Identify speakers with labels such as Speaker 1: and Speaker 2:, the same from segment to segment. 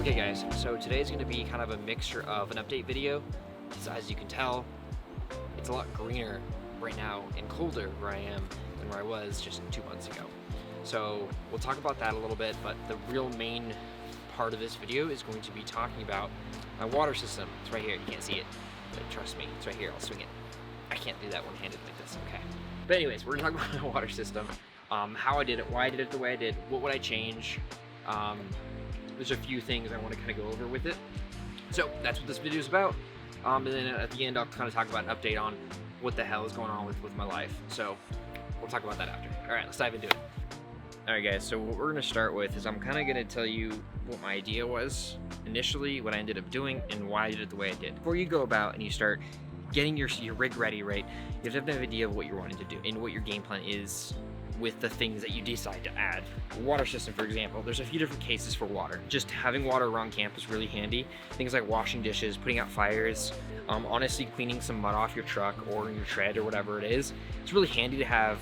Speaker 1: Okay guys, so today's going to be kind of a mixture of an update video. So as you can tell, it's a lot greener right now and colder where I am than where I was just 2 months ago. So we'll talk about that a little bit, but the real main part of this video is going to be talking about my water system. It's right here, you can't see it, but trust me, it's right here, I'll swing it. I can't do that one-handed like this, okay. But anyways, we're gonna talk about my water system, how I did it, why I did it the way I did, what would I change. There's a few things I want to kind of go over with it. So that's what this video is about. And then at the end, I'll kind of talk about an update on what the hell is going on with my life. So we'll talk about that after. All right, let's dive into it. All right, guys, so what we're going to start with is I'm kind of going to tell you what my idea was initially, what I ended up doing, and why I did it the way I did. Before you go about and you start getting your rig ready, right, you have to have an idea of what you're wanting to do and what your game plan is with the things that you decide to add. Water system, for example, there's a few different cases for water. Just having water around camp is really handy. Things like washing dishes, putting out fires, honestly cleaning some mud off your truck or your tread or whatever it is. It's really handy to have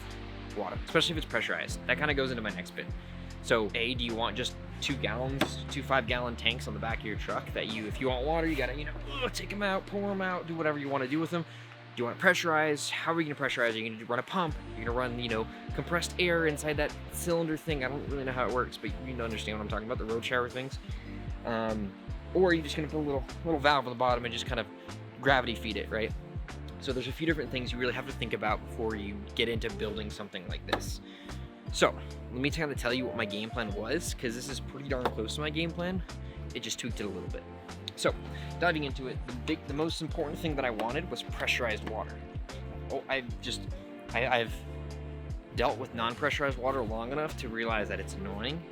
Speaker 1: water, especially if it's pressurized. That kind of goes into my next bit. So A, do you want just 2 gallons, 2 5-gallon tanks on the back of your truck that you, if you want water, you gotta, take them out, pour them out, do whatever you want to do with them. Do you want to pressurize? How are you going to pressurize? Are you going to run a pump? You're going to run, compressed air inside that cylinder thing. I don't really know how it works, but you understand what I'm talking about, the road shower things. Or are you just going to put a little valve on the bottom and just kind of gravity feed it, right? So there's a few different things you really have to think about before you get into building something like this. So let me kind of tell you what my game plan was, because this is pretty darn close to my game plan. It just tweaked it a little bit. So, diving into it, the most important thing that I wanted was pressurized water. Oh, I've dealt with non-pressurized water long enough to realize that it's annoying.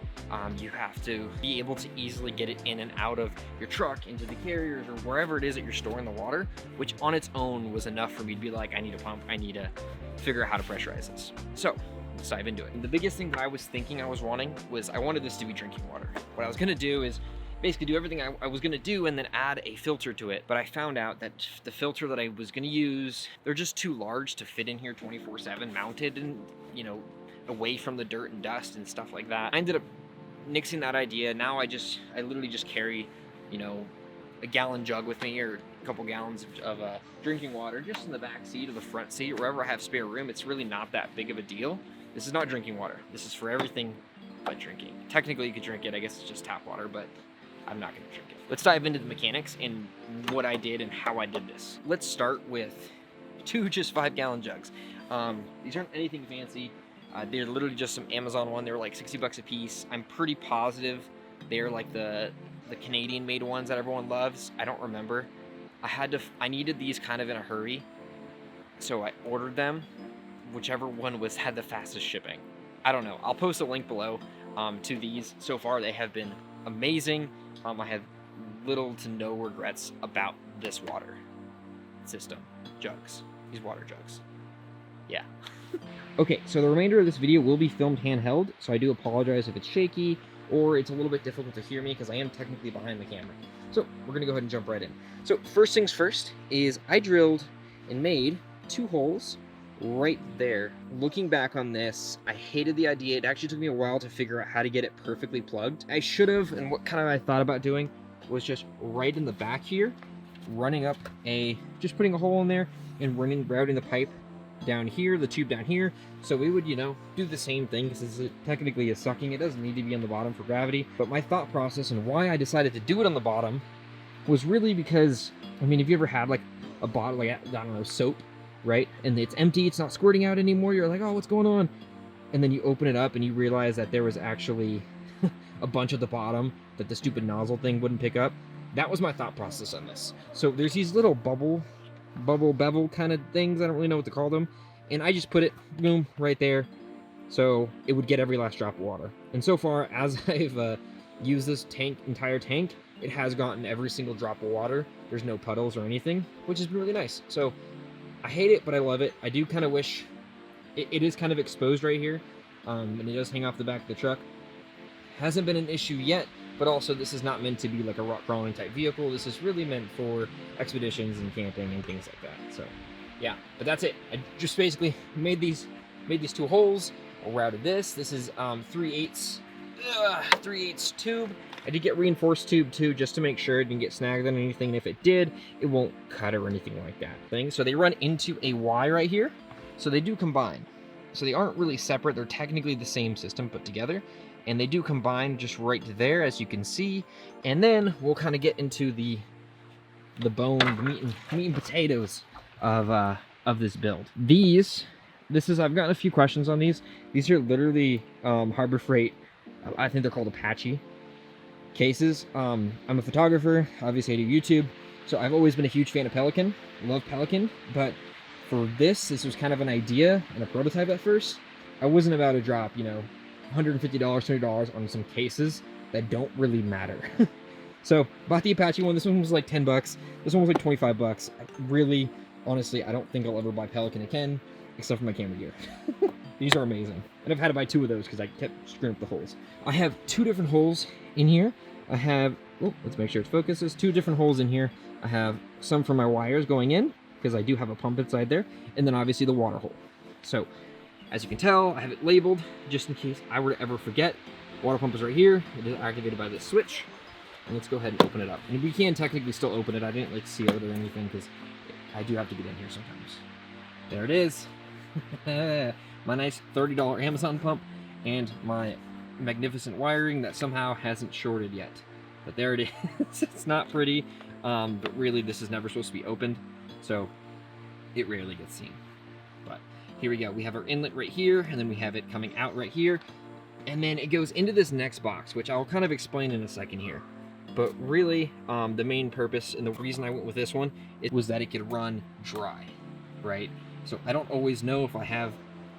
Speaker 1: You have to be able to easily get it in and out of your truck, into the carriers, or wherever it is that you're storing the water, which on its own was enough for me to be like, I need a pump, I need to figure out how to pressurize this. So, let's dive into it. And the biggest thing that I was thinking I was wanting was I wanted this to be drinking water. What I was gonna do is basically do everything I was going to do and then add a filter to it. But I found out that the filter that I was going to use, they're just too large to fit in here 24/7 mounted and, away from the dirt and dust and stuff like that. I ended up nixing that idea. Now I literally just carry, a gallon jug with me or a couple gallons of drinking water just in the back seat or the front seat, wherever I have spare room. It's really not that big of a deal. This is not drinking water. This is for everything but drinking. Technically you could drink it. I guess it's just tap water, but I'm not going to drink it. Let's dive into the mechanics and what I did and how I did this. Let's start with 2 just 5-gallon jugs. These aren't anything fancy. They're literally just some Amazon one. They were like 60 bucks a piece. I'm pretty positive they're like the Canadian made ones that everyone loves. I don't remember. I needed these kind of in a hurry, so I ordered them. Whichever one had the fastest shipping. I don't know. I'll post a link below to these. So far they have been amazing. I have little to no regrets about this water system. Jugs. These water jugs. Yeah. Okay, so the remainder of this video will be filmed handheld, so I do apologize if it's shaky or it's a little bit difficult to hear me because I am technically behind the camera. So we're going to go ahead and jump right in. So first things first is I drilled and made 2 holes right there. Looking back on this, I hated the idea. It actually took me a while to figure out how to get it perfectly plugged. I should have, and what kind of I thought about doing was just right in the back here, just putting a hole in there and routing the pipe down here, the tube down here. So we would, do the same thing because this technically is sucking. It doesn't need to be on the bottom for gravity. But my thought process and why I decided to do it on the bottom was really because, if you ever had like a bottle, like, I don't know, soap, right? And it's empty, it's not squirting out anymore. You're like, oh, what's going on? And then you open it up and you realize that there was actually a bunch at the bottom that the stupid nozzle thing wouldn't pick up. That was my thought process on this. So there's these little bubble bevel kind of things. I don't really know what to call them. And I just put it, boom, right there. So it would get every last drop of water. And so far, as I've used this entire tank, it has gotten every single drop of water. There's no puddles or anything, which has been really nice. So I hate it, but I love it. I do kind of wish it is kind of exposed right here, and it does hang off the back of the truck. Hasn't been an issue yet, but also this is not meant to be like a rock crawling type vehicle. This is really meant for expeditions and camping and things like that. So yeah, but that's it. I just basically made these 2 holes, routed this. This is 3/8 3/8 tube. I did get reinforced tube too, just to make sure it didn't get snagged on anything, and if it did, it won't cut or anything like that thing. So they run into a Y right here, so they do combine. So they aren't really separate, they're technically the same system put together, and they do combine just right there, as you can see. And then we'll kind of get into the bone, the meat and potatoes of this build. I've gotten a few questions on these. These are literally Harbor Freight, I think they're called Apache cases. I'm a photographer, obviously I do YouTube, so I've always been a huge fan of Pelican, love Pelican, but for this was kind of an idea and a prototype at first. I wasn't about to drop, you know, $150, $200 on some cases that don't really matter. So bought the Apache one. This one was like 10 bucks. This one was like 25 bucks. Really, honestly, I don't think I'll ever buy Pelican again, except for my camera gear. These are amazing. And I've had to buy 2 of those because I kept screwing up the holes. I have 2 different holes in here. I have, let's make sure it focuses, 2 different holes in here. I have some for my wires going in, because I do have a pump inside there, and then obviously the water hole. So, as you can tell, I have it labeled, just in case I were to ever forget. Water pump is right here. It is activated by this switch. And let's go ahead and open it up. And we can technically still open it. I didn't like seal it or anything, because I do have to get in here sometimes. There it is. My nice $30 Amazon pump, and my magnificent wiring that somehow hasn't shorted yet. But there it is. It's not pretty, but really this is never supposed to be opened, so it rarely gets seen. But here we go. We have our inlet right here, and then we have it coming out right here, and then it goes into this next box, which I'll kind of explain in a second here. But really, the main purpose and the reason I went with this one, it was that it could run dry, right? So I don't always know if I have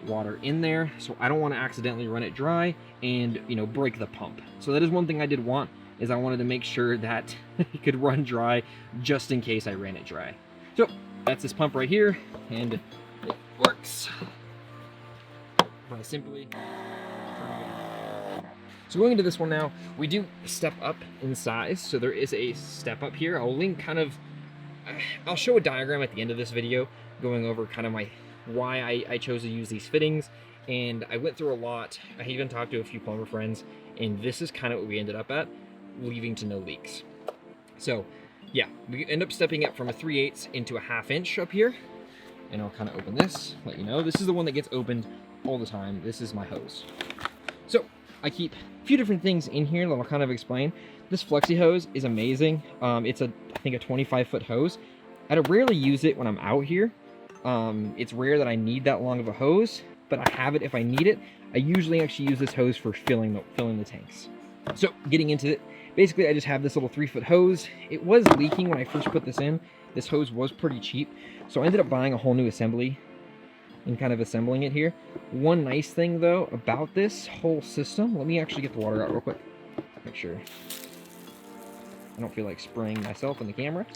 Speaker 1: water in there, so I don't want to accidentally run it dry and, you know, break the pump. So that is one thing I did want, is I wanted to make sure that it could run dry just in case I ran it dry. So that's this pump right here, and it works by simply turning it on. So going into this one now, we do step up in size, so there is a step up here. I'll show a diagram at the end of this video going over kind of why I chose to use these fittings, and I went through a lot. I even talked to a few plumber friends, and this is kind of what we ended up at, leaving to no leaks. So yeah, we end up stepping up from a 3/8 into a 1/2 inch up here, and I'll kind of open this, let you know. This is the one that gets opened all the time. This is my hose. So I keep a few different things in here that I'll kind of explain. This flexi hose is amazing. It's I think a 25-foot hose. I don't rarely use it when I'm out here. It's rare that I need that long of a hose, but I have it if I need it. I usually actually use this hose for filling the tanks. So getting into it, basically I just have this little 3-foot hose. It was leaking when I first put this in. This hose was pretty cheap, so I ended up buying a whole new assembly and kind of assembling it here. One nice thing though about this whole system, let me actually get the water out real quick, make sure I don't feel like spraying myself in the camera.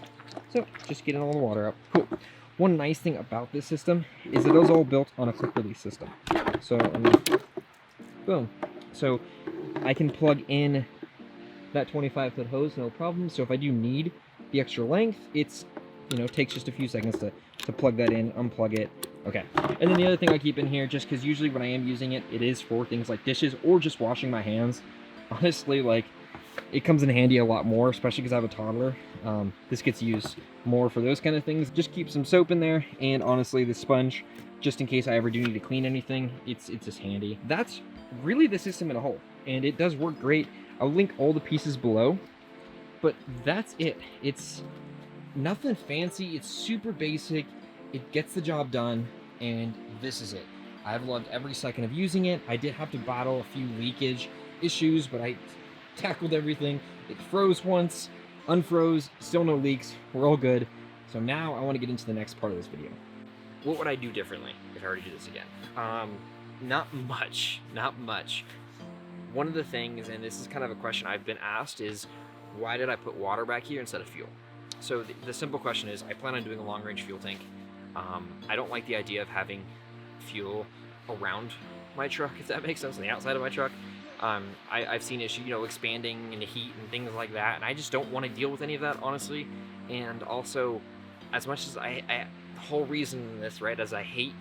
Speaker 1: So just getting all the water out. Cool. One nice thing about this system is it is all built on a quick release system. So boom. So I can plug in that 25-foot hose, no problem. So if I do need the extra length, it's, you know, takes just a few seconds to plug that in, unplug it. Okay. And then the other thing I keep in here, just because usually when I am using it, it is for things like dishes or just washing my hands. Honestly, like, it comes in handy a lot more, especially because I have a toddler. This gets used more for those kind of things. Just keep some soap in there, and honestly, the sponge, just in case I ever do need to clean anything, it's just handy. That's really the system in a whole, and it does work great. I'll link all the pieces below, but that's it. It's nothing fancy. It's super basic. It gets the job done, and this is it. I've loved every second of using it. I did have to battle a few leakage issues, but I tackled everything. It froze once, unfroze, still no leaks. We're all good. So now I want to get into the next part of this video. What would I do differently if I were to do this again? Not much. One of the things, and this is kind of a question I've been asked, is why did I put water back here instead of fuel? So the simple question is, I plan on doing a long-range fuel tank. I don't like the idea of having fuel around my truck, if that makes sense, on the outside of my truck. I've seen issues, you know, expanding into heat and things like that, and I just don't want to deal with any of that, honestly. And also, as much as the whole reason in this, right, is I hate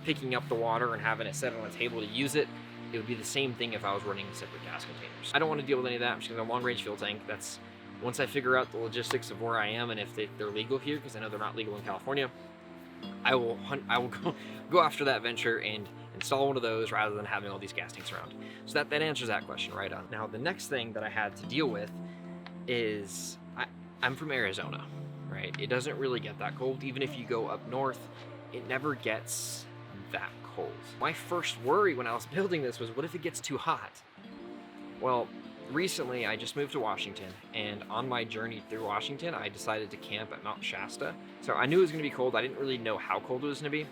Speaker 1: picking up the water and having it set on a table to use it, it would be the same thing if I was running separate gas containers. I don't want to deal with any of that. I'm just going to long range fuel tank. That's once I figure out the logistics of where I am and if they're legal here, because I know they're not legal in California, I will go after that venture and install one of those rather than having all these gas tanks around. So that answers that question right on. Now, the next thing that I had to deal with is I'm from Arizona, right? It doesn't really get that cold. Even if you go up north, it never gets that cold. My first worry when I was building this was, what if it gets too hot? Well, recently I just moved to Washington, and on my journey through Washington, I decided to camp at Mount Shasta. So I knew it was gonna be cold. I didn't really know how cold it was gonna be.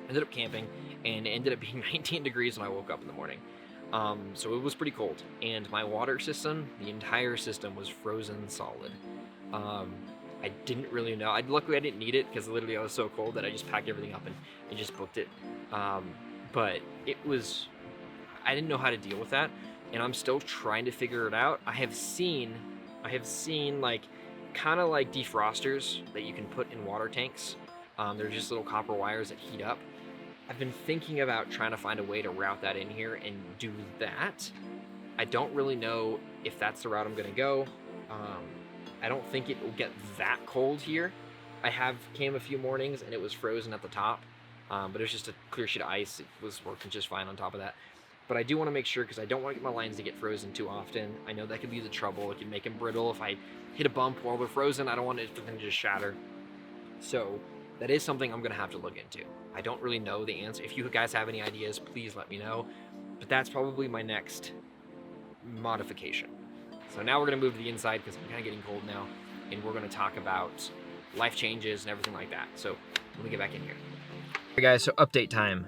Speaker 1: Ended up camping, and it ended up being 19 degrees when I woke up in the morning. So it was pretty cold, and my water system, the entire system, was frozen solid. I didn't really know. Luckily, I didn't need it because literally I was so cold that I just packed everything up and just booked it. But it was, I didn't know how to deal with that, and I'm still trying to figure it out. I have seen like kind of like defrosters that you can put in water tanks. They're just little copper wires that heat up. I've been thinking about trying to find a way to route that in here and do that. I don't really know if that's the route I'm gonna go. I don't think it will get that cold here. I came a few mornings and it was frozen at the top, but it was just a clear sheet of ice. It was working just fine on top of that. But I do want to make sure, because I don't want to get my lines to get frozen too often. I know that could be the trouble. It could make them brittle. If I hit a bump while they're frozen, I don't want it to just shatter. So that is something I'm gonna have to look into. I don't really know the answer. If you guys have any ideas, please let me know. But that's probably my next modification. So now we're gonna move to the inside because I'm kind of getting cold now, and we're gonna talk about life changes and everything like that. So let me get back in here. Hey guys, so update time.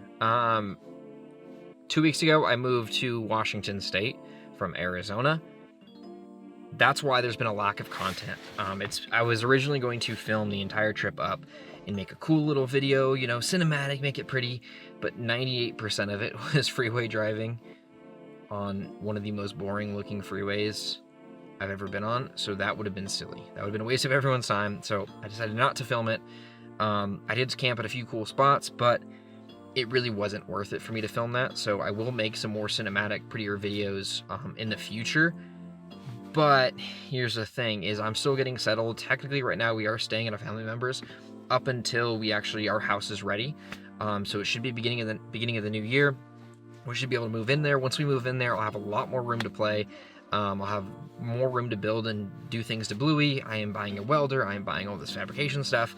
Speaker 1: 2 weeks ago, I moved to Washington State from Arizona. That's why there's been a lack of content. I was originally going to film the entire trip up and make a cool little video, you know, cinematic, make it pretty, but 98% of it was freeway driving on one of the most boring looking freeways I've ever been on. So that would have been silly. That would have been a waste of everyone's time. So I decided not to film it. I did camp at a few cool spots, but it really wasn't worth it for me to film that. So I will make some more cinematic, prettier videos in the future. But here's the thing, is I'm still getting settled. Technically right now we are staying at a family member's up until our house is ready. So it should be beginning of the new year. We should be able to move in there. Once we move in there, I'll have a lot more room to play. I'll have more room to build and do things to Bluey. I am buying a welder. I am buying all this fabrication stuff.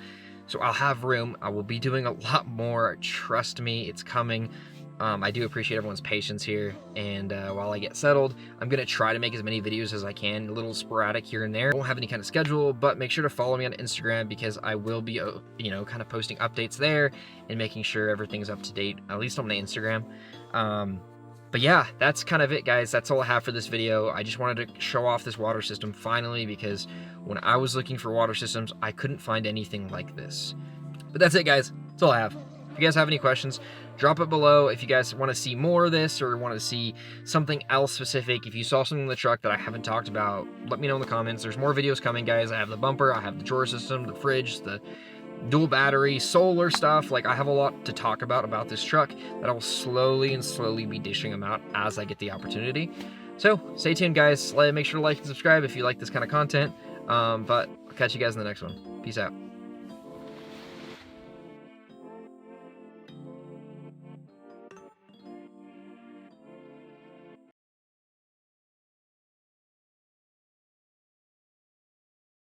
Speaker 1: So I'll have room. I will be doing a lot more. Trust me, it's coming. I do appreciate everyone's patience here. And while I get settled, I'm going to try to make as many videos as I can, a little sporadic here and there. I won't have any kind of schedule, but make sure to follow me on Instagram because I will be, you know, kind of posting updates there and making sure everything's up to date, at least on my Instagram. But yeah, that's kind of it, guys. That's all I have for this video. I just wanted to show off this water system finally, because when I was looking for water systems, I couldn't find anything like this. But that's it, guys. That's all I have. If you guys have any questions, drop it below. If you guys want to see more of this or want to see something else specific, if you saw something in the truck that I haven't talked about, let me know in the comments. There's more videos coming, guys. I have the bumper, I have the drawer system, the fridge, the dual battery, solar stuff. Like, I have a lot to talk about this truck that I will slowly be dishing them out as I get the opportunity. So stay tuned, guys. Make sure to like and subscribe if you like this kind of content. But I'll catch you guys in the next one. Peace out.